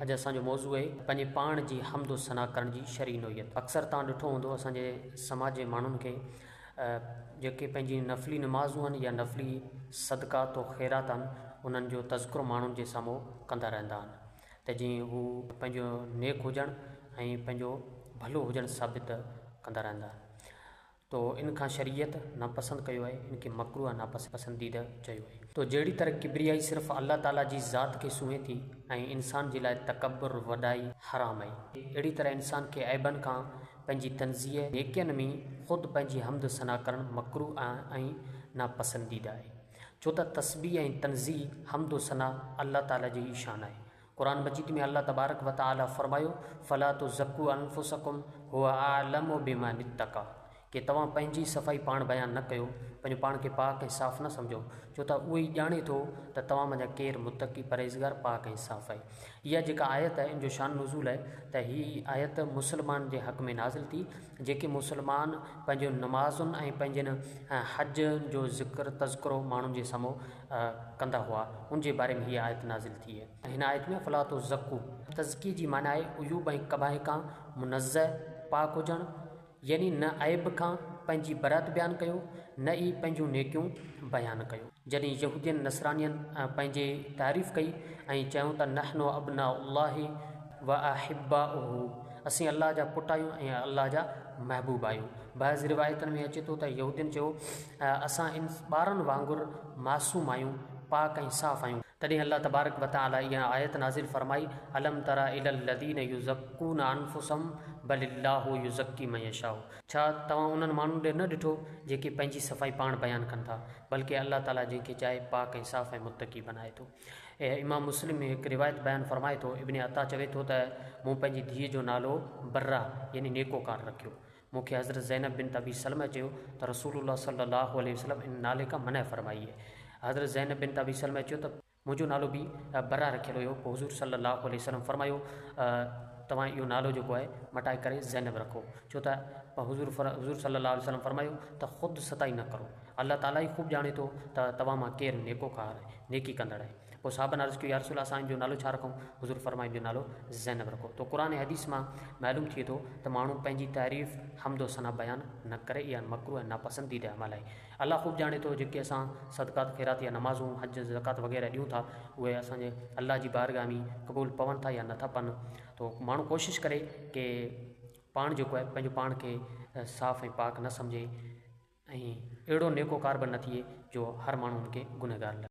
अॼु असांजो मौज़ू आहे पंहिंजे पाण जी हम्दो सना करण जी शरई नोयत। अक्सर तव्हां ॾिठो हूंदो असांजे समाज जे माण्हुनि खे जेके पंहिंजी नफ़ली नमाज़ूं आहिनि या नफ़ली सदक़ात व ख़ैरात आहिनि उन्हनि जो तज़किरो माण्हुनि जे साम्हूं कंदा रहंदा आहिनि त जीअं हू पंहिंजो नेक हुजणु ऐं पंहिंजो भलो हुजणु साबित कंदा रहंदा आहिनि। तो इन खां शरीयत नापसंद कयो आहे, इनके मकरूह नापसंदीदा चयो आहे। तो जहिड़ी तरह किबरियाई सिर्फ़ अल्लाह ताला जी ज़ात खे सूंहे थी ऐं इंसान जे लाइ तकबर वॾाई हराम आहे, अहिड़ी तरह इंसान खे ऐबनि खां पंहिंजी तंज़ीह नेकियनि में ख़ुदि पंहिंजी हम्द सना करणु मकरूह ऐं नापसंदीदा आहे। छो त तस्बीह ऐं तंज़ीह हम्द सना अल्लाह ताला जी ई शान आहे। क़ुरान मजीद में अल्लाह तबारक व तआला फरमायो फला तुज़क्कू अनफुसकुम हुव अअलमु बिमन इत्तक़ा, कि तव्हां पंहिंजी सफ़ाई पाण बयानु न कयो, पंहिंजो पाण खे पाक ऐं साफ़ु न सम्झो, छो त उहो ई ॼाणे थो त तव्हां मुंहिंजा केरु मुतक़ी परहेज़गार पाक ऐं साफ़ आहे। इहा जेका आयत आहे इन जो शान नुज़ूल आहे त हीअ आयत मुस्लमान जे हक़ में नाज़िल थी, जेके मुस्लमान पंहिंजो नमाज़ुनि ऐं पंहिंजनि हज जो ज़िक्र तज़किरो माण्हुनि जे साम्हूं कंदा हुआ, उन जे बारे में हीअ आयत नाज़िल थी आहे। हिन आयत में फला तुज़क्कू तज़किये जी माना आहे उयूब ऐं कबाह खां मुनज़्ज़ह पाक हुजणु, यानी न ऐब खां पंहिंजी बरात बयानु कयो, न ई पंहिंजूं नेकियूं बयानु कयो। जॾहिं यहूदियन नसरानियन पंहिंजे तारीफ़ कई ऐं चयूं त नहनु अब्नाउल्लाहि व अहिब्बाउहु, असीं अल्लाह जा पुट आहियूं ऐं अल्लाह जा महबूब आहियूं। बाज़ रिवायतनि में अचे थो त यहूदियन चयो असां इन ॿारनि वांगुरु मासूम आहियूं, पाक ऐं साफ़ आहियूं। तॾहिं अल्लाह तबारक व तआला इहा आयत नाज़िल फरमाई अलम तरा इलल लदीन युज़क्कून अनफुसहुम बलिल्लाहु युज़क्की मन यशाउ, छा तव्हां उन्हनि माण्हुनि ॾे न ॾिठो जेके पंहिंजी सफ़ाई पाण बयानु कनि था, बल्कि अल्लाह ताला जंहिंखे चाहे पाक ऐं साफ़ ऐं मुतक़ी बनाए थो। ऐं इमाम मुस्लिम में हिकु रिवायत बयानु फरमाए थो, इब्न अता चवे थो त मूं पंहिंजी धीअ जो नालो बर्रा यानी नेकोकार रखियो। मूंखे हज़रत ज़ैनब बिन अबी सलमा चयो त रसूलुल्लाह सल्लल्लाहु अलैहि वसल्लम इन नाले खां मना फरमाई आहे। हज़रत ज़ैनब बिन अबी सलमा चयो त मुंहिंजो नालो बि बर्रा रखियलु हुयो, पोइ हुज़ूर सल्लल्लाहु अलैहि वसल्लम फरमायो तव्हां इहो नालो जेको आहे मटाए करे ज़ैनब रखो, छो त हुज़ूर सल्लल्लाहु अलैहि वसल्लम फरमायो त ख़ुदि सताई न करो, अल्लाह ताला ई ख़ूब ॼाणे थो त तव्हां मां केरु नेकोकार आहे, नेकी कंदड़ आहे। पोइ साहबनि अर्ज़ु कयो या रसूल असां जो नालो छा रखूं, हुज़ूर फरमायो जो नालो ज़ैनब रखो। तो क़ुरान हदीस मां मालूम थिए थो त माण्हू पंहिंजी तारीफ़ हम्दो सना बयानु न करे, इहा मकरूह ऐं नापसंदीदा अमल आहे। अल्लाह ख़ूब ॼाणे थो जेके असां सदक़ात ख़ैरात या नमाज़ूं हज ज़कात वग़ैरह ॾियूं था उहे असांजे अल्लाह जी बारगाह में क़बूल पवनि था या नथा पवनि। तो माण्हू कोशिशि करे कि पाण जेको आहे पंहिंजो पाण खे साफ़ ऐं पाक न सम्झे ऐं अहिड़ो नेकोकार बि न थिए जो हर माण्हू हुनखे गुनहगार लॻे।